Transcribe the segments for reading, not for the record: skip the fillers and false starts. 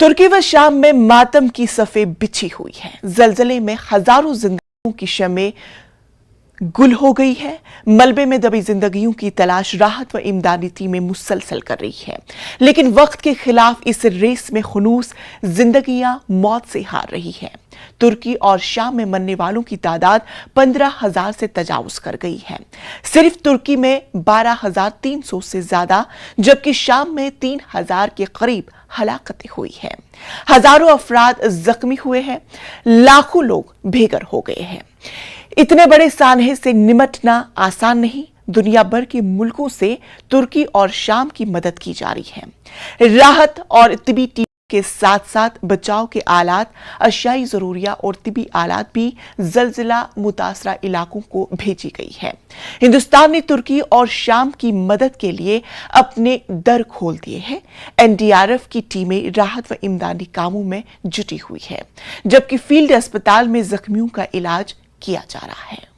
तुर्की व शाम में मातम की सफ़े बिछी हुई है। जलजले में हजारों जिंदगियों की शमें गुल हो गई है। मलबे में दबी जिंदगियों की तलाश राहत व इमदादी टीमें मुसलसल कर रही है, लेकिन वक्त के खिलाफ इस रेस में खुनूस जिंदगियां मौत से हार रही है। तुर्की और शाम में मरने वालों की तादाद 15,000 से तजावुज कर गई है। सिर्फ तुर्की में 12,300 से ज्यादा, जबकि शाम में 3,000 के करीब हलाकतें हुई हैं। हजारों अफराद जख्मी हुए हैं, लाखों लोग बेघर हो गए हैं। इतने बड़े सानहे से निमटना आसान नहीं। दुनिया भर के मुल्कों से तुर्की और शाम की मदद की जा रही है। राहत और तिबी टीम के साथ साथ बचाव के आलात, अशियाई जरूरिया और तिबी आलात भी जलजिला मुतासरा इलाकों को भेजी गई है। हिंदुस्तान ने तुर्की और शाम की मदद के लिए अपने दर खोल दिए हैं। एनडीआरएफ की टीमें राहत व इमदादी कामों में जुटी हुई है, जबकि फील्ड अस्पताल में जख्मियों का इलाज किया जा रहा है।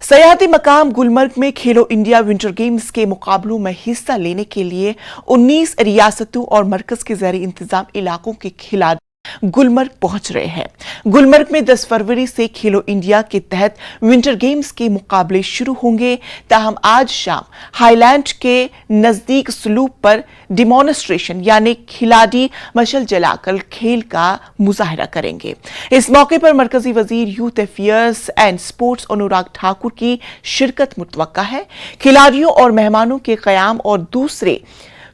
सयाहती मकाम गुलमर्ग में खेलो इंडिया विंटर गेम्स के मुकाबलों में हिस्सा लेने के लिए 19 रियासतों और मरकज के ज़ेर इंतजाम इलाकों के खिलाड़ी गुलमर्ग पहुंच रहे हैं। गुलमर्ग में 10 फरवरी से खेलो इंडिया के तहत विंटर गेम्स के मुकाबले शुरू होंगे। ताहम आज शाम हाईलैंड के नजदीक स्लूप पर डिमॉन्स्ट्रेशन यानी खिलाड़ी मशल जलाकर खेल का मुजाहरा करेंगे। इस मौके पर मरकजी वजीर youth affairs and sports Anurag Thakur की शिरकत मुतवक्का है। खिलाड़ियों और मेहमानों के क़याम और दूसरे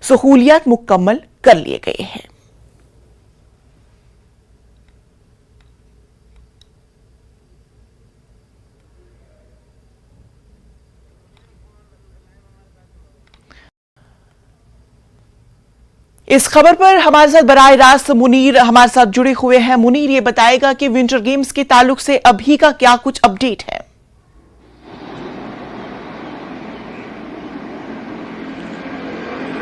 सहूलियात मुकम्मल कर लिए गए हैं। इस खबर पर हमारे साथ बराह रास्त मुनीर हमारे साथ जुड़े हुए हैं। मुनीर, ये बताएगा कि विंटर गेम्स के ताल्लुक से अभी का क्या कुछ अपडेट है?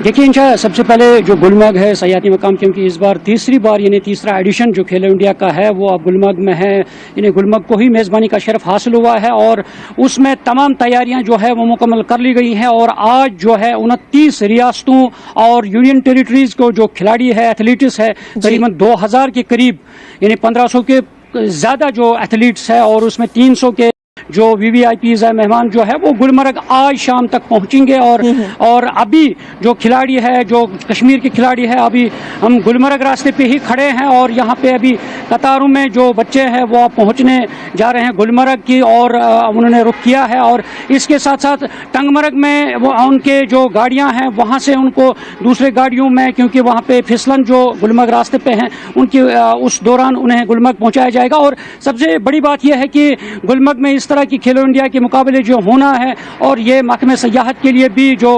देखिए इंशा, सबसे पहले जो गुलमर्ग है सयाहती मकाम, क्योंकि इस बार तीसरी बार यानी तीसरा एडिशन जो खेलो इंडिया का है वो अब गुलमर्ग में है। यानी गुलमर्ग को ही मेज़बानी का शरफ हासिल हुआ है और उसमें तमाम तैयारियां जो है वो मुकम्मल कर ली गई हैं। और आज जो है 29 रियासतों और यूनियन टेरिटरीज को जो खिलाड़ी है, एथलीट्स है, करीबन 2000 के करीब यानी 1500 के ज़्यादा जो एथलीट्स है और उसमें 300 के जो वीवीआईपीज है, मेहमान जो है वो गुलमर्ग आज शाम तक पहुंचेंगे। और अभी जो खिलाड़ी है, जो कश्मीर के खिलाड़ी है, अभी हम गुलमर्ग रास्ते पे ही खड़े हैं और यहाँ पे अभी कतारों में जो बच्चे हैं वो आप पहुंचने जा रहे हैं गुलमर्ग की और उन्होंने रुख किया है। और इसके साथ साथ टंगमर्ग में वो उनके जो गाड़ियाँ हैं वहाँ से उनको दूसरे गाड़ियों में, क्योंकि वहाँ पे फिसलन जो गुलमर्ग रास्ते पे हैं उनकी उस दौरान उन्हें गुलमर्ग पहुँचाया जाएगा। और सबसे बड़ी बात यह है कि गुलमर्ग में इस तरह की खेलो इंडिया के मुकाबले जो होना है और ये महकमे सयाहत के लिए भी जो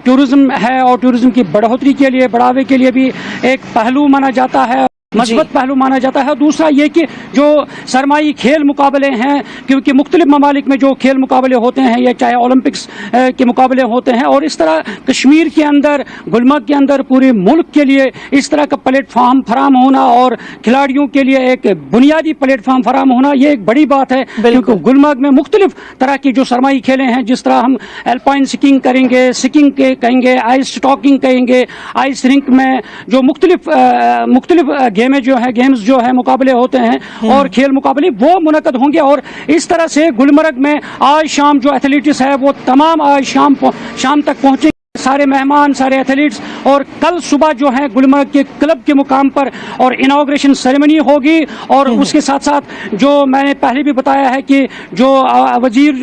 टूरिज्म है और टूरिज्म की बढ़ोतरी के लिए, बढ़ावे के लिए भी एक पहलू माना जाता है, मजबूत पहलू माना जाता है। दूसरा ये कि जो सरमाई खेल मुकाबले हैं, क्योंकि मुख्तलिफ ममालिक में जो खेल मुकाबले होते हैं, ये चाहे ओलंपिक्स के मुकाबले होते हैं, और इस तरह कश्मीर के अंदर, गुलमर्ग के अंदर पूरे मुल्क के लिए इस तरह का प्लेटफार्म फराम होना और खिलाड़ियों के लिए एक बुनियादी प्लेटफार्म फराम होना, ये एक बड़ी बात है। क्योंकि गुलमर्ग में मुख्तलिफ तरह की जो सरमाई खेलें हैं, जिस तरह हम एल्पाइन स्कीइंग करेंगे, स्कीइंग के कहेंगे, आइस स्टॉकिंग कहेंगे, आइस रिंक में जो मुख्तलिफ गेम्स जो है मुकाबले होते हैं और खेल मुकाबले वो मुनक्कद होंगे। और इस तरह से गुलमर्ग में आज शाम जो एथलीट्स है वो तमाम आज शाम तक पहुंचे, सारे मेहमान, सारे एथलीट्स। और कल सुबह जो है गुलमर्ग के क्लब के मुकाम पर और इनॉग्रेशन सेरेमनी होगी। और उसके साथ साथ जो मैंने पहले भी बताया है कि जो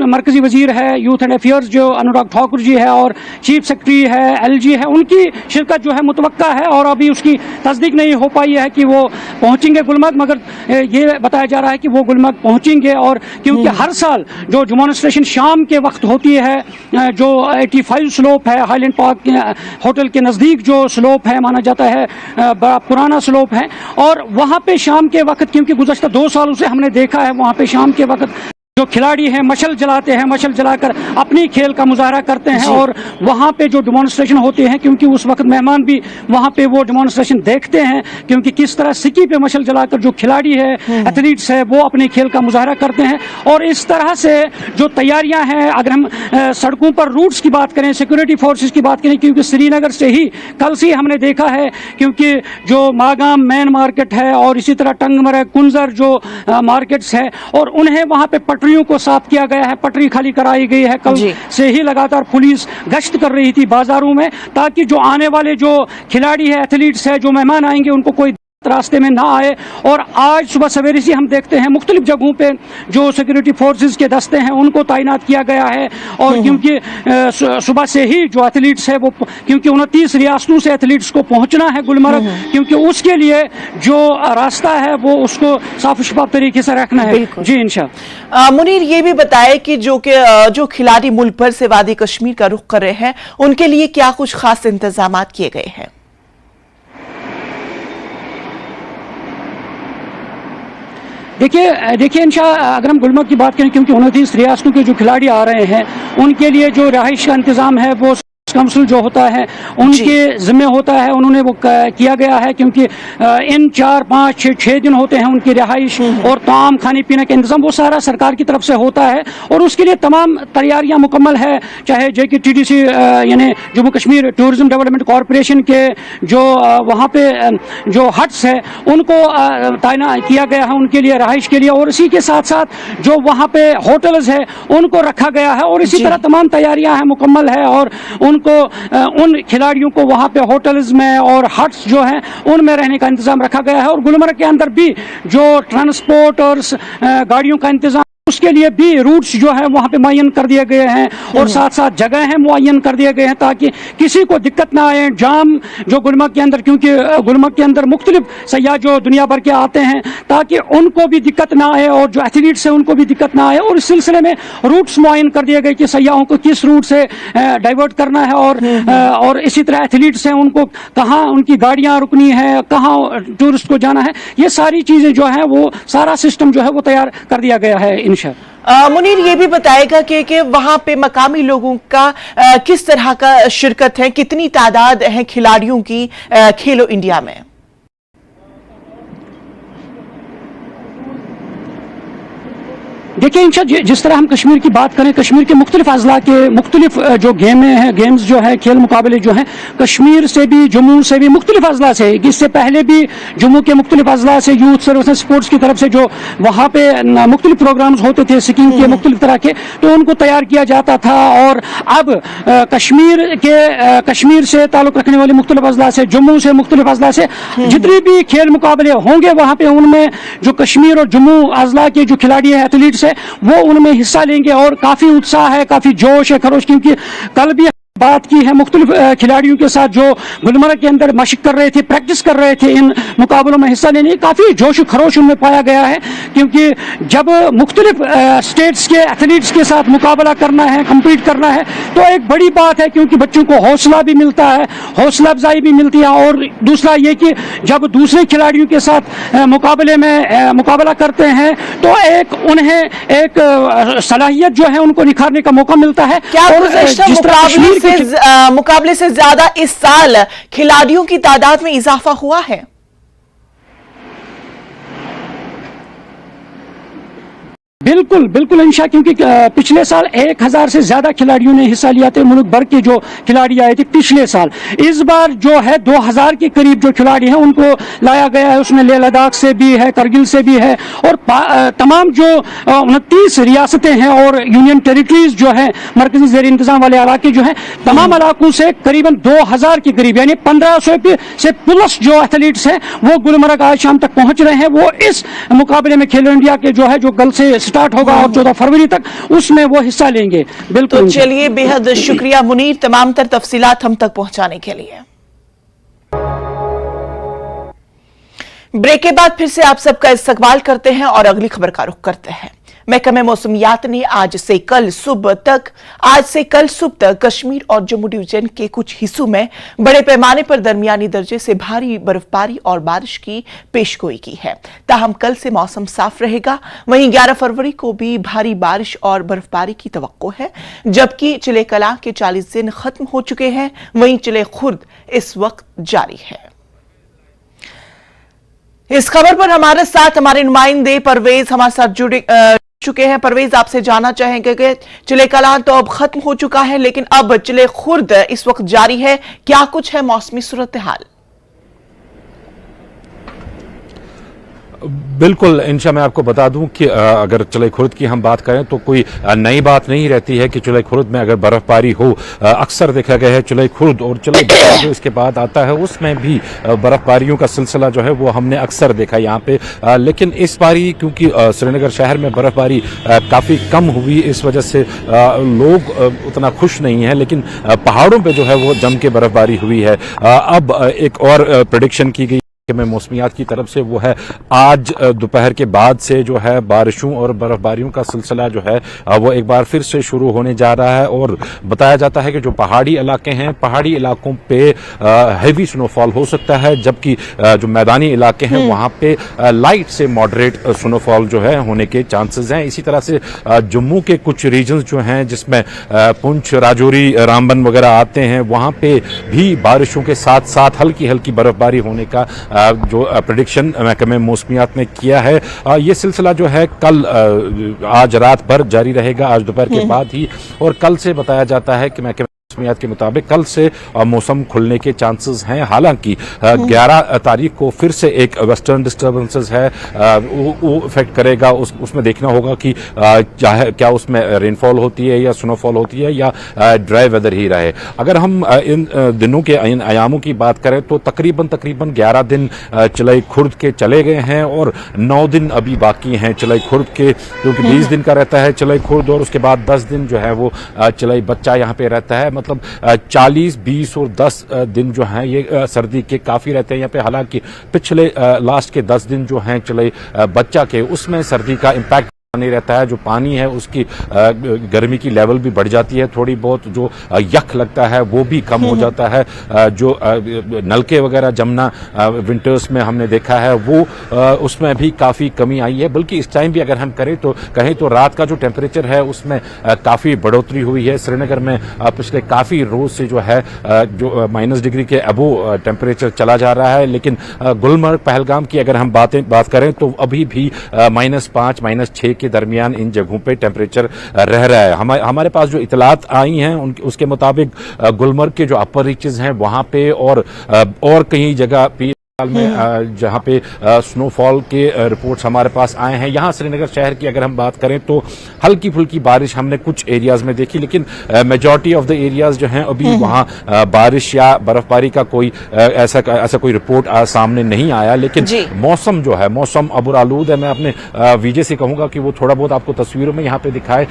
मरकजी वजीर है यूथ एंड अफेयर्स जो अनुराग ठाकुर जी है और चीफ सेक्रेटरी है एलजी है, उनकी शिरकत जो है मुतवक्का है। और अभी उसकी तस्दीक नहीं हो पाई है कि वो पहुंचेंगे गुलमर्ग, मगर ये बताया जा रहा है कि वो गुलमर्ग पहुंचेंगे। और क्योंकि हर साल जो डेमोन्स्ट्रेशन शाम के वक्त होती है, जो 85 स्लोप है, हाईलैंड पार्क होटल के नज़दीक जो स्लोप है माना जाता है, बड़ा पुराना स्लोप है, और वहाँ पे शाम के वक्त, क्योंकि गुज़श्ता 2 सालों से हमने देखा है वहाँ पे शाम के वक्त जो खिलाड़ी हैं मशल जलाते हैं, मशल जलाकर अपनी खेल का मुजाहरा करते हैं और वहाँ पे जो डेमोन्स्ट्रेशन होते हैं, क्योंकि उस वक्त मेहमान भी वहाँ पे वो डेमोन्स्ट्रेशन देखते हैं, क्योंकि किस तरह सिक्की पे मशल जलाकर जो खिलाड़ी है, एथलीट्स है, वो अपने खेल का मुजाहरा करते हैं। और इस तरह से जो तैयारियां हैं, अगर हम सड़कों पर रूट्स की बात करें, सिक्योरिटी फोर्सेस की बात करें, क्योंकि श्रीनगर से ही कल से हमने देखा है, क्योंकि जो मागाम मेन मार्केट है और इसी तरह टंगमरग, कुंजर जो मार्केट्स है, और उन्हें वहाँ पे पटरियों को साफ किया गया है, पटरी खाली कराई गई है। कल से ही लगातार पुलिस गश्त कर रही थी बाजारों में, ताकि जो आने वाले जो खिलाड़ी है, एथलीट्स है, जो मेहमान आएंगे, उनको कोई रास्ते में ना आए। और आज सुबह सवेरे से हम देखते हैं मुख्तलिफ जगहों पे जो सिक्योरिटी फोर्सेस के दस्ते हैं उनको तैनात किया गया है। और क्योंकि सुबह से ही जो एथलीट्स है वो, क्योंकि 29 रियासतों से एथलीट्स को पहुंचना है गुलमर्ग, क्योंकि उसके लिए जो रास्ता है वो उसको साफ शफाफ तरीके से रखना है। जी इंशाअल्लाह। मुनीर, ये भी बताए कि जो खिलाड़ी मुल्क भर से वादी कश्मीर का रुख कर रहे हैं, उनके लिए क्या कुछ खास इंतजाम किए गए हैं? देखिए इंशाअल्लाह, अगर हम गुलमर्ग की बात करें, क्योंकि 29 रियासतों के जो खिलाड़ी आ रहे हैं उनके लिए जो रहाइश का इंतजाम है वो काउंसिल जो होता है उनके जिम्मे होता है। उन्होंने वो किया गया है, क्योंकि इन 4, 5, 6 दिन होते हैं उनकी रिहाइश और ताम खाने पीने का इंतजाम वो सारा सरकार की तरफ से होता है। और उसके लिए तमाम तैयारियां मुकम्मल है, चाहे JKTDC यानी Jammu Kashmir tourism development corporation के जो वहाँ पे जो हट्स है उनको तैनात किया गया है उनके लिए रहाइश के लिए, और इसी के साथ साथ जो वहाँ पे होटल्स है उनको रखा गया है। और इसी तरह तमाम तैयारियां हैं मुकम्मल है, और उनको उन खिलाड़ियों को वहां पे होटल्स में और हट्स जो हैं उनमें रहने का इंतजाम रखा गया है। और गुलमर्ग के अंदर भी जो ट्रांसपोर्ट और गाड़ियों का इंतजाम, उसके लिए भी रूट्स जो है वहां पे मुअय्यन कर दिए गए हैं, और साथ साथ जगह है मुअय्यन कर दिए गए हैं, ताकि किसी को दिक्कत ना आए। जाम जो गुलमर्ग के अंदर, क्योंकि गुलमर्ग के अंदर मुख्तलिफ सयाह जो दुनिया भर के आते हैं, ताकि उनको भी दिक्कत ना आए और जो एथलीट्स हैं उनको भी दिक्कत ना आए। और इस सिलसिले में रूट्स मुअय्यन कर दिए गए कि सयाहों को किस रूट से डाइवर्ट करना है, और इसी तरह एथलीट्स हैं उनको कहाँ उनकी गाड़ियाँ रुकनी है, कहाँ टूरिस्ट को जाना है, ये सारी चीज़ें जो है वो सारा सिस्टम जो है वो तैयार कर दिया गया है। मुनीर, ये भी बताएगा कि वहां पे मकामी लोगों का किस तरह का शिरकत है, कितनी तादाद है खिलाड़ियों की खेलो इंडिया में? देखिए इंशाअल्लाह, जिस तरह हम कश्मीर की बात करें, कश्मीर के मुख्तलिफ अजला के मुख्तलिफ जो गेम्स जो है, खेल मुकाबले जो हैं, कश्मीर से भी, जम्मू से भी, मुख्तलिफ अजला से, इससे पहले भी जम्मू के मुख्तलिफ अजला से यूथ सर्विस स्पोर्ट्स की तरफ से जो वहाँ पे मुख्तलिफ प्रोग्राम्स होते थे स्कीम के मुख्तलिफ तरह के, तो उनको तैयार किया जाता था। और अब कश्मीर से ताल्लुक़ रखने वाले मुख्तलिफ अजला से, जम्मू से, मुख्तलिफ अजला से जितने भी खेल मुकाबले होंगे वहाँ पे, उनमें जो कश्मीर और जम्मू अजला के जो खिलाड़ी हैं, एथलीट्स है, वो उनमें हिस्सा लेंगे। और काफी उत्साह है, काफी जोश है, खरोश, क्योंकि कल भी बात की है मुख्तलिफ खिलाड़ियों के साथ जो गुलमर्ग के अंदर मशक कर रहे थे, प्रैक्टिस कर रहे थे इन मुकाबलों में हिस्सा लेने, काफ़ी जोश खरोश उनमें पाया गया है। क्योंकि जब मुख्तलिफ स्टेट्स के एथलीट्स के साथ मुकाबला करना है, कम्पीट करना है, तो एक बड़ी बात है, क्योंकि बच्चों को हौसला भी मिलता है, हौसला अफजाई भी मिलती है। और दूसरा ये कि जब दूसरे खिलाड़ियों के साथ मुकाबले में मुकाबला करते हैं तो उन्हें एक सलाहियत जो है उनको निखारने का मौका मिलता है। क्या मुकाबले से ज्यादा इस साल खिलाड़ियों की तादाद में इजाफा हुआ है? बिल्कुल इंशा, क्योंकि पिछले साल 1000 से ज्यादा खिलाड़ियों ने हिस्सा लिया थे, मुल्क भर के जो खिलाड़ी आए थे पिछले साल। इस बार जो है 2000 के करीब जो खिलाड़ी हैं उनको लाया गया है, उसमें लेह लद्दाख से भी है, करगिल से भी है, और तमाम जो 29 रियासतें हैं और यूनियन टेरिटरीज जो है, मरकजी ज़ेर इंतजाम वाले इलाके जो हैं, तमाम इलाकों से करीबन 2000 के करीब, यानी 1500 से प्लस जो एथलीट्स हैं वो गुलमर्ग आज शाम तक पहुंच रहे हैं। वो इस मुकाबले में खेलो इंडिया के जो है, जो कल से स्टार्ट होगा और 14 फरवरी तक, उसमें वो हिस्सा लेंगे। बिल्कुल। तो चलिए, बेहद शुक्रिया मुनीर तमाम तर तफसीलात हम तक पहुंचाने के लिए। ब्रेक के बाद फिर से आप सबका इस्तकबाल करते हैं और अगली खबर का रुख करते हैं। महकमे मौसमियात ने आज से कल सुबह तक कश्मीर और जम्मू डिवीजन के कुछ हिस्सों में बड़े पैमाने पर दरमियानी दर्जे से भारी बर्फबारी और बारिश की पेशगोई की है। ताहम कल से मौसम साफ रहेगा। वहीं 11 फरवरी को भी भारी बारिश और बर्फबारी की तवक्को है, जबकि चिले कलां के 40 दिन खत्म हो चुके हैं। वहीं चिले खुर्द इस वक्त जारी है। इस खबर पर हमारे साथ हमारे नुमाइंदे परवेज हमारे साथ जुड़ चुके हैं। परवेज, आपसे जानना चाहेंगे कि चिले कलां तो अब खत्म हो चुका है, लेकिन अब चिले खुर्द इस वक्त जारी है, क्या कुछ है मौसमी सूरत हाल? बिल्कुल इंशा, मैं आपको बता दूं कि अगर चिले खुर्द की हम बात करें तो कोई नई बात नहीं रहती है कि चिले खुर्द में अगर बर्फबारी हो। अक्सर देखा गया है चिले खुर्द और चिले बच्चा जो इसके बाद आता है उसमें भी बर्फबारियों का सिलसिला जो है वो हमने अक्सर देखा यहाँ पे। लेकिन इस बारी क्योंकि श्रीनगर शहर में बर्फबारी काफी कम हुई, इस वजह से लोग उतना खुश नहीं है, लेकिन पहाड़ों पर जो है वो जम के बर्फबारी हुई है। अब एक और प्रेडिक्शन की गई में मौसमियात की तरफ से, वो है आज दोपहर के बाद से जो है बारिशों और बर्फबारियों का सिलसिला जो है वो एक बार फिर से शुरू होने जा रहा है। और बताया जाता है कि जो पहाड़ी इलाके हैं, पहाड़ी इलाकों पे हैवी स्नोफॉल हो सकता है, जबकि जो मैदानी इलाके हैं वहां पे लाइट से मॉडरेट स्नोफॉल जो है होने के चांसेस हैं। इसी तरह से जम्मू के कुछ रीजन्स जो हैं जिसमें पुंछ, राजौरी, रामबन वगैरह आते हैं, वहां पे भी बारिशों के साथ साथ हल्की हल्की बर्फबारी होने का जो प्रेडिक्शन महकमे मौसमियात ने किया है। ये सिलसिला जो है कल आज रात भर जारी रहेगा, आज दोपहर के बाद ही। और कल से बताया जाता है कि महकमे मौसमियात के मुताबिक कल से मौसम खुलने के चांसेस हैं। हालांकि 11 तारीख को फिर से एक वेस्टर्न डिस्टर्बेंसेस है, वो इफेक्ट करेगा। उसमें देखना होगा कि चाहे क्या उसमें रेनफॉल होती है या स्नोफॉल होती है या ड्राई वेदर ही रहे। अगर हम इन दिनों के इन आयामों की बात करें तो तकरीबन 11 दिन चिले खुर्द के चले गए हैं और 9 दिन अभी बाकी हैं चिले खुर्द के, क्योंकि 20 दिन का रहता है चिले खुर्द और उसके बाद 10 दिन जो है वो चिले बच्चा यहाँ पे रहता है। मतलब 40, 20 और 10 दिन जो हैं ये सर्दी के काफी रहते हैं यहाँ पे। हालांकि पिछले लास्ट के 10 दिन जो हैं चिले बच्चा के, उसमें सर्दी का इम्पैक्ट नहीं रहता है। जो पानी है उसकी गर्मी की लेवल भी बढ़ जाती है थोड़ी बहुत, जो यख लगता है वो भी कम हो जाता है। जो नलके वगैरह जमना विंटर्स में हमने देखा है वो उसमें भी काफी कमी आई है। बल्कि इस टाइम भी अगर हम कहें तो रात का जो टेम्परेचर है उसमें काफी बढ़ोतरी हुई है। श्रीनगर में पिछले काफी रोज से जो है जो माइनस डिग्री के अबो टेम्परेचर चला जा रहा है। लेकिन गुलमर्ग, पहलगाम की अगर हम बात करें तो अभी भी -5, -6 के दरमियान इन जगहों पे टेम्परेचर रह रहा है। हमारे पास जो इतलात आई हैं उसके मुताबिक गुलमर्ग के जो अपर रीचेस हैं वहां पे और कई जगह पे में जहां पे स्नोफॉल के रिपोर्ट्स हमारे पास आए हैं। यहां श्रीनगर शहर की अगर हम बात करें तो हल्की फुल्की बारिश हमने कुछ एरियाज में देखी, लेकिन मेजॉरिटी ऑफ द एरियाज जो हैं अभी वहां बारिश या बर्फबारी का कोई ऐसा कोई रिपोर्ट सामने नहीं आया। लेकिन मौसम जो है, मौसम अबुरालूद है। मैं अपने विजय से कहूंगा कि वो थोड़ा बहुत आपको तस्वीरों में यहाँ पे दिखाए।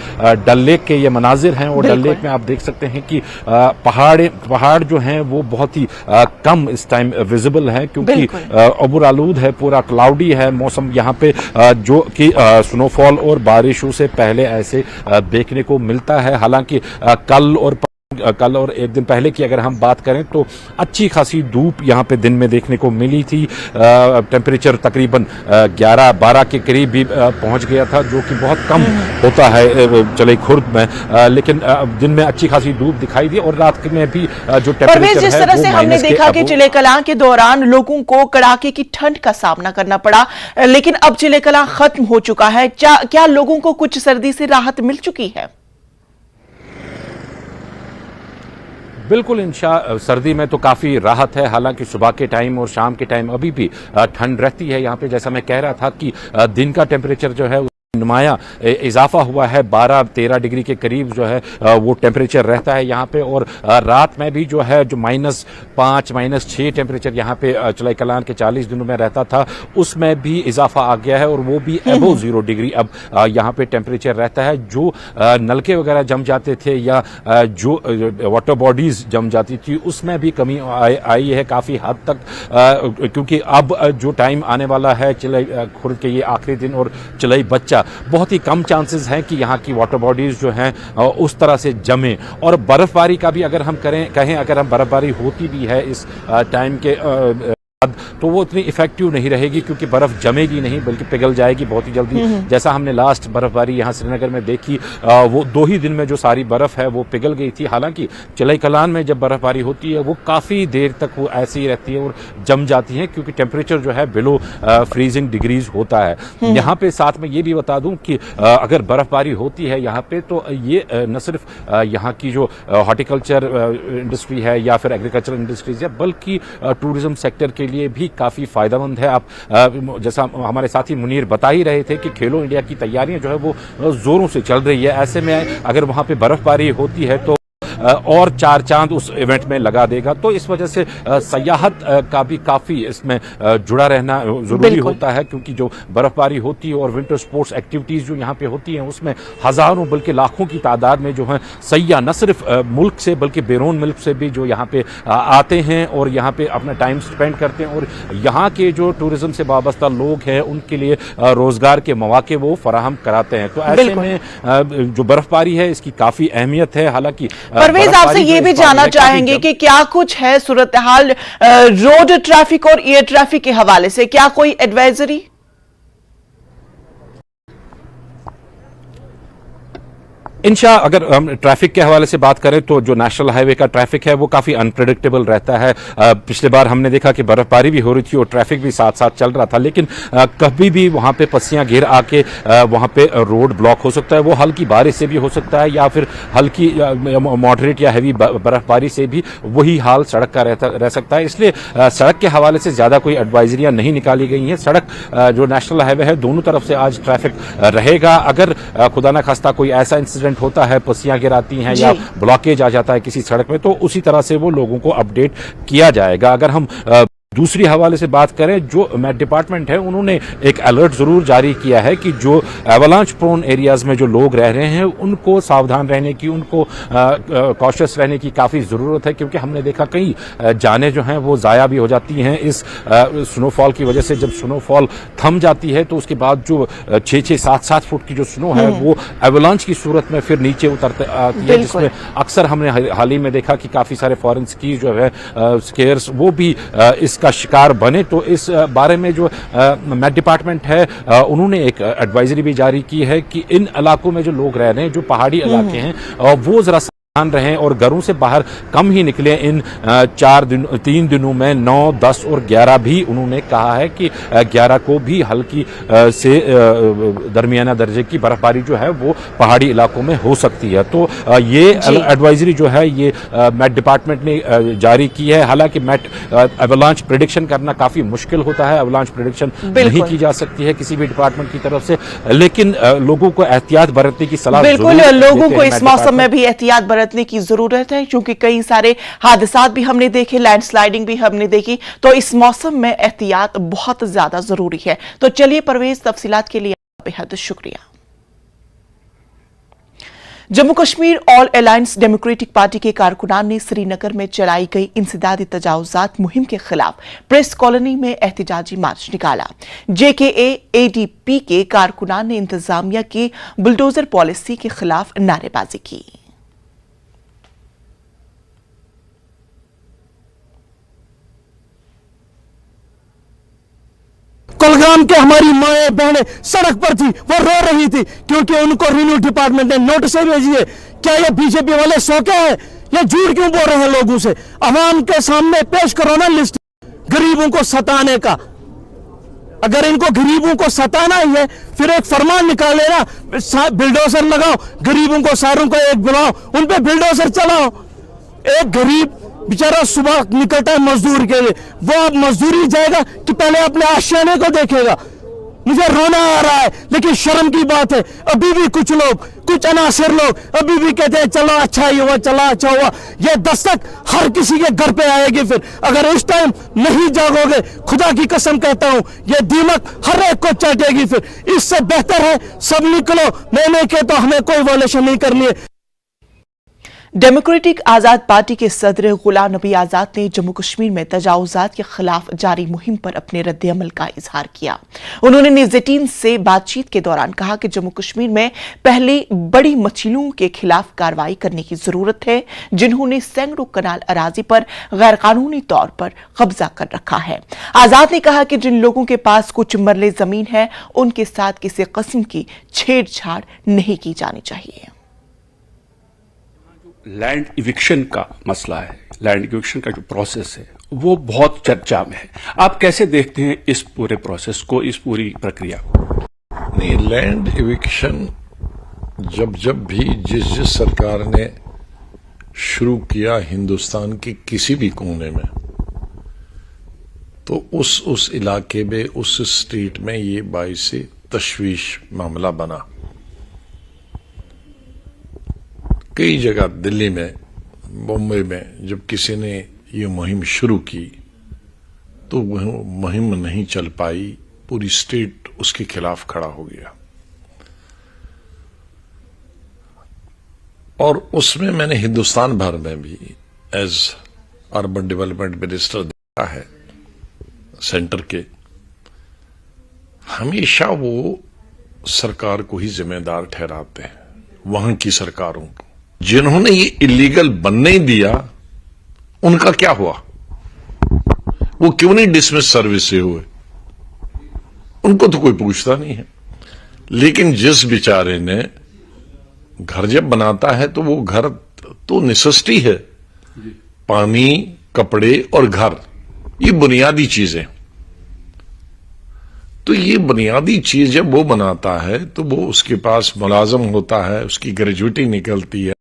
डल लेक के ये मनाजिर हैं और डल लेक में आप देख सकते हैं कि पहाड़ जो हैं वो बहुत ही कम इस टाइम विजिबल है, क्योंकि अबुरालूद है, पूरा क्लाउडी है मौसम यहाँ पे, जो कि स्नोफॉल और बारिशों से पहले ऐसे देखने को मिलता है। हालांकि कल और एक दिन पहले की अगर हम बात करें तो अच्छी खासी धूप यहाँ पे दिन में देखने को मिली थी। टेम्परेचर तकरीबन 11-12 के करीब भी पहुंच गया था, जो कि बहुत कम होता है चिले खुर्द में। लेकिन दिन में अच्छी खासी धूप दिखाई दी और रात में भी जो टेम्परेचर जिस तरह से हमने देखा कि चिले कलां के दौरान लोगों को कड़ाके की ठंड का सामना करना पड़ा, लेकिन अब चिले कलां खत्म हो चुका है। क्या लोगों को कुछ सर्दी से राहत मिल चुकी है? बिल्कुल इंशा, सर्दी में तो काफ़ी राहत है। हालांकि सुबह के टाइम और शाम के टाइम अभी भी ठंड रहती है यहाँ पे। जैसा मैं कह रहा था कि दिन का टेम्परेचर जो है नुमाया इजाफा हुआ है, 12-13 डिग्री के करीब जो है वो टेम्परेचर रहता है यहाँ पे। और रात में भी जो है जो -5, -6 टेम्परेचर यहाँ पे चिले कलां के 40 दिनों में रहता था, उसमें भी इजाफा आ गया है और वो भी अबव 0 डिग्री अब यहाँ पे टेम्परेचर रहता है। जो नलके वगैरह जम जाते थे या जो वाटर बॉडीज जम जाती थी उसमें भी कमी आई है काफ़ी हद तक, क्योंकि अब जो टाइम आने वाला है चिले खुर्द के ये आखिरी दिन और चिले बच्चा بہت ہی کم چانسز ہیں کہ یہاں کی واٹر باڈیز جو ہیں اس طرح سے جمیں. اور برف باری کا بھی اگر ہم کہیں اگر ہم برف باری ہوتی بھی ہے اس ٹائم کے تو وہ اتنی افیکٹو نہیں رہے گی کیونکہ برف جمے گی نہیں بلکہ پگھل جائے گی بہت ہی جلدی. جیسا ہم نے لاسٹ برف باری یہاں سری نگر میں دیکھی وہ 2 ہی دن میں جو ساری برف ہے وہ پگھل گئی تھی. حالانکہ چلئی کلان میں جب برف باری ہوتی ہے وہ کافی دیر تک وہ ایسی ہی رہتی ہے اور جم جاتی ہے کیونکہ ٹیمپریچر جو ہے بلو فریزنگ ڈگریز ہوتا ہے. یہاں پہ ساتھ میں یہ بھی بتا دوں کہ اگر برف باری ہوتی ہے یہاں پہ تو یہ نہ صرف یہاں کی جو ہارٹیکلچر انڈسٹری ہے یا پھر ایگریکلچر انڈسٹریز ہے بلکہ ٹورزم سیکٹر کے لیے بھی کافی فائدہ مند ہے. آپ جیسا ہمارے ساتھی منیر بتا ہی رہے تھے کہ کھیلو انڈیا کی تیاریاں جو ہے وہ زوروں سے چل رہی ہے. ایسے میں اگر وہاں پہ برف باری ہوتی ہے تو اور 4 چاند اس ایونٹ میں لگا دے گا. تو اس وجہ سے سیاحت کا بھی کافی اس میں جڑا رہنا ضروری ہوتا ہے کیونکہ جو برف باری ہوتی ہے اور ونٹر سپورٹس ایکٹیویٹیز جو یہاں پہ ہوتی ہیں اس میں ہزاروں بلکہ لاکھوں کی تعداد میں جو ہیں سیاح نہ صرف ملک سے بلکہ بیرون ملک سے بھی جو یہاں پہ آتے ہیں اور یہاں پہ اپنا ٹائم سپینڈ کرتے ہیں اور یہاں کے جو ٹورزم سے وابستہ لوگ ہیں ان کے لیے روزگار کے مواقع وہ فراہم کراتے ہیں. تو ایسے میں جو برف باری ہے اس کی کافی اہمیت ہے. حالانکہ پرویز آپ سے یہ بھی جاننا چاہیں گے کہ کیا کچھ ہے صورتحال روڈ ٹریفک اور ایئر ٹریفک کے حوالے سے, کیا کوئی ایڈوائزری؟ انشاء اگر ہم ٹریفک کے حوالے سے بات کریں تو جو نیشنل ہائی وے کا ٹریفک ہے وہ کافی انپریڈکٹیبل رہتا ہے. پچھلے بار ہم نے دیکھا کہ برف باری بھی ہو رہی تھی اور ٹریفک بھی ساتھ ساتھ چل رہا تھا لیکن کبھی بھی وہاں پہ پسیاں گر آ کے وہاں پہ روڈ بلاک ہو سکتا ہے. وہ ہلکی بارش سے بھی ہو سکتا ہے یا پھر ہلکی ماڈریٹ یا ہیوی برف باری سے بھی وہی حال سڑک کا رہ سکتا ہے. اس لیے سڑک کے حوالے سے زیادہ کوئی ایڈوائزریاں نہیں نکالی گئی ہیں. سڑک جو نیشنل ہائی وے ہے دونوں طرف سے آج ٹریفک رہے گا. اگر خدا نہ خواستہ کوئی ایسا انسیڈنٹ ہوتا ہے, پسیاں گراتی ہیں یا بلاکیج آ جاتا ہے کسی سڑک میں, تو اسی طرح سے وہ لوگوں کو اپڈیٹ کیا جائے گا. اگر ہم دوسری حوالے سے بات کریں جو میٹ ڈپارٹمنٹ ہے انہوں نے ایک الرٹ ضرور جاری کیا ہے کہ جو ایولانچ پرون ایریاز میں جو لوگ رہ رہے ہیں ان کو ساودھان رہنے کی, ان کو کوشش رہنے کی کافی ضرورت ہے کیونکہ ہم نے دیکھا کئی جانیں جو ہیں وہ ضائع بھی ہو جاتی ہیں اس سنو فال کی وجہ سے. جب سنو فال تھم جاتی ہے تو اس کے بعد جو 6-7 فٹ کی جو سنو ہے وہ ایولانچ کی صورت میں پھر نیچے اترتے آتی ہے جس میں اکثر ہم نے حال ہی میں دیکھا کہ کافی سارے فورن سکیز جو ہے سکیئرز وہ بھی اس کا شکار بنے. تو اس بارے میں جو میٹ ڈپارٹمنٹ ہے انہوں نے ایک ایڈوائزری بھی جاری کی ہے کہ ان علاقوں میں جو لوگ رہ رہے ہیں جو پہاڑی علاقے ہیں وہ ذرا رہیں اور گھروں سے باہر کم ہی نکلیں. ان 3 دنوں میں 9, 10 اور 11 بھی انہوں نے کہا ہے کہ 11 کو بھی ہلکی سے درمیانہ درجے کی برف باری جو ہے وہ پہاڑی علاقوں میں ہو سکتی ہے. تو یہ ایڈوائزری جو ہے یہ میٹ ڈپارٹمنٹ نے جاری کی ہے. حالانکہ میٹ ایولانچ پریڈکشن کرنا کافی مشکل ہوتا ہے, ایولانچ پریڈکشن نہیں کی جا سکتی ہے کسی بھی ڈپارٹمنٹ کی طرف سے, لیکن لوگوں کو احتیاط برتنے کی صلاح بالکل لوگوں کو اس موسم میں بھی احتیاط برتنے کی ضرورت ہے کیونکہ کئی سارے حادثات بھی ہم نے دیکھے, لینڈ سلائیڈنگ بھی ہم نے دیکھی, تو اس موسم میں احتیاط بہت زیادہ ضروری ہے. تو چلیے پرویز تفصیلات کے لیے بے حد شکریہ. جموں کشمیر آل الائنس ڈیموکریٹک پارٹی کے کارکنان نے سری نگر میں چلائی گئی انسدادی تجاوزات مہم کے خلاف پریس کالونی میں احتجاجی مارچ نکالا. JKA-ADP کے کارکنان نے انتظامیہ کی بلڈوزر پالیسی کے خلاف نعرے بازی کی. کلگام کے ہماری مائیں بہنیں سڑک پر تھی, وہ رو رہی تھی کیونکہ ان کو ریونیو ڈپارٹمنٹ نے نوٹسیں بھیجی ہے. کیا یہ بی جے پی والے سوکے ہیں؟ یہ جھوٹ کیوں بول رہے ہیں لوگوں سے؟ عوام کے سامنے پیش کرو نا لسٹ غریبوں کو ستانے کا. اگر ان کو غریبوں کو ستانا ہی ہے پھر ایک فرمان نکالے نا, بلڈوزر لگاؤ, غریبوں کو ساروں کو ایک بلاؤ, ان پہ بلڈوزر چلاؤ. ایک غریب بیچارہ صبح نکلتا ہے مزدور کے لیے, وہ اب مزدوری جائے گا کہ پہلے اپنے آشیانے کو دیکھے گا. مجھے رونا آ رہا ہے لیکن شرم کی بات ہے ابھی بھی کچھ لوگ, کچھ عناصر لوگ ابھی بھی کہتے ہیں چلو اچھا ہی ہوا, چلا اچھا ہوا. یہ دستک ہر کسی کے گھر پہ آئے گی. پھر اگر اس ٹائم نہیں جاگو گے, خدا کی قسم کہتا ہوں یہ دیمک ہر ایک کو چاٹے گی. پھر اس سے بہتر ہے سب نکلو. میں نے کہتا ہمیں کوئی وائلیشن نہیں کرنی ہے. डेमोक्रेटिक आजाद पार्टी के सदर गुलाम नबी आजाद ने जम्मू कश्मीर में तजावुजात के खिलाफ जारी मुहिम पर अपने रद्द-ए-अमल का इजहार किया। उन्होंने न्यूज़ 18 से बातचीत के दौरान कहा कि जम्मू कश्मीर में पहले बड़ी मछलियों के खिलाफ कार्रवाई करने की जरूरत है, जिन्होंने सैकड़ों कनाल अराजी पर गैर कानूनी तौर पर कब्जा कर रखा है। आजाद ने कहा कि जिन लोगों के पास कुछ मरले जमीन है, उनके साथ किसी किस्म की छेड़छाड़ नहीं की जानी चाहिए। लैंड इविक्शन का मसला है, लैंड इविक्शन का जो प्रोसेस है वो बहुत चर्चा में है। आप कैसे देखते हैं इस पूरे प्रोसेस को, इस पूरी प्रक्रिया को? नहीं, लैंड इविक्शन जब भी जिस सरकार ने शुरू किया हिंदुस्तान के किसी भी कोने में, तो उस इलाके में, उस स्टेट में ये बाइस से तशवीश मामला बना। कई जगह दिल्ली में, बॉम्बे में जब किसी ने ये मुहिम शुरू की तो वह मुहिम नहीं चल पाई, पूरी स्टेट उसके खिलाफ खड़ा हो गया। और उसमें मैंने हिंदुस्तान भर में भी एज अर्बन डेवलपमेंट मिनिस्टर देखा है सेंटर के, हमेशा वो सरकार को ही जिम्मेदार ठहराते हैं, वहां की सरकारों को। जिन्होंने ये इलीगल बनने ही दिया, उनका क्या हुआ? वो क्यों नहीं डिसमिस सर्विस से हुए? उनको तो कोई पूछता नहीं है। लेकिन जिस बेचारे ने घर जब बनाता है तो वो घर तो नेसेसिटी है, पानी, कपड़े और घर, ये बुनियादी चीजें। तो ये बुनियादी चीज जब वो बनाता है तो वो उसके पास मुलाजम होता है, उसकी ग्रेजुएटी निकलती है,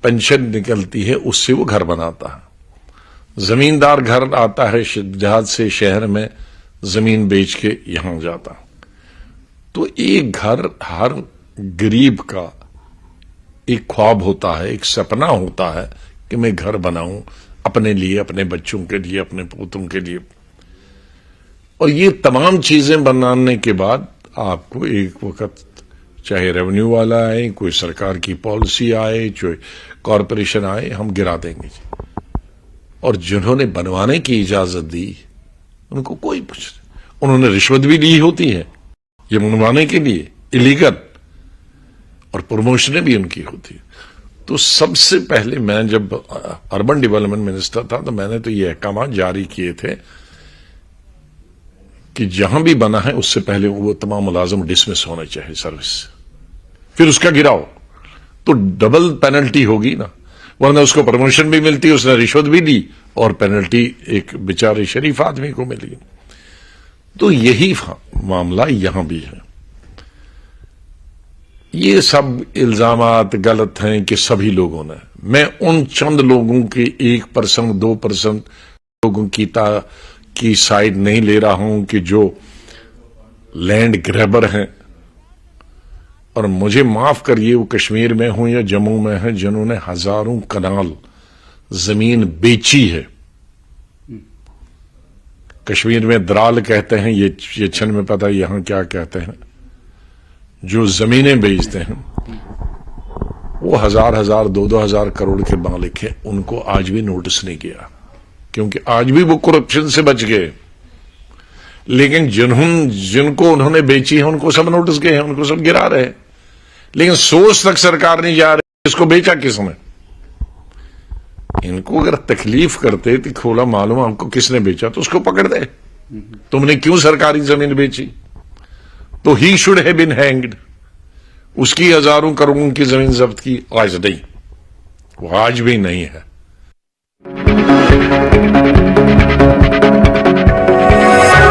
पेंशन निकलती है, उससे वो घर बनाता है। जमींदार घर आता है जहाज से शहर में, जमीन बेच के यहां जाता। तो एक घर हर गरीब का एक ख्वाब होता है, एक सपना होता है कि मैं घर बनाऊं अपने लिए, अपने बच्चों के लिए, अपने पोतों के लिए। और ये तमाम चीजें बनाने के बाद आपको एक वक्त चाहे रेवेन्यू वाला आए, कोई सरकार की पॉलिसी आए, चाहे कॉरपोरेशन आए, हम गिरा देंगे। और जिन्होंने बनवाने की इजाजत दी उनको कोई पूछ, उन्होंने रिश्वत भी ली होती है ये बनवाने के लिए, इलीगल, और प्रमोशनें भी उनकी होती है। तो सबसे पहले मैं जब अर्बन डेवलपमेंट मिनिस्टर था तो मैंने तो ये अहकाम जारी किए थे कि जहां भी बना है उससे पहले वो तमाम मुलाजिम डिसमिस होने चाहिए सर्विस, फिर उसका गिराओ, तो डबल पेनल्टी होगी ना, वरना उसको प्रमोशन भी मिलती, उसने रिश्वत भी दी और पेनल्टी एक बेचारे शरीफ आदमी को मिली। तो यही मामला यहां भी है। ये सब इल्जामात गलत हैं कि सभी लोगों ने, मैं उन चंद लोगों के 1%, 2% लोगों की साइड नहीं ले रहा हूं कि जो लैंड ग्रैबर हैं। और मुझे माफ करिए, वो कश्मीर में हो या जम्मू में है, जिन्होंने हजारों कनाल जमीन बेची है। कश्मीर में दराल कहते हैं, ये छन में पता यहां क्या कहते हैं, जो जमीनें बेचते हैं वो हजार, 2,000 करोड़ के मालिक हैं, उनको आज भी नोटिस नहीं किया, क्योंकि आज भी वो करप्शन से बच गए। लेकिन जिनको उन्होंने बेची है उनको सब नोटिस गए हैं, उनको सब गिरा रहे हैं। लेकिन सोच तक सरकार नहीं जा रही इसको बेचा किसने। इनको अगर तकलीफ करते तो खोला मालूम हमको किसने बेचा तो उसको पकड़ दे, तुमने क्यों सरकारी जमीन बेची, तो he should have been hanged. उसकी हजारों करोड़ों की जमीन जब्त की, आज नहीं, वो आज भी नहीं है।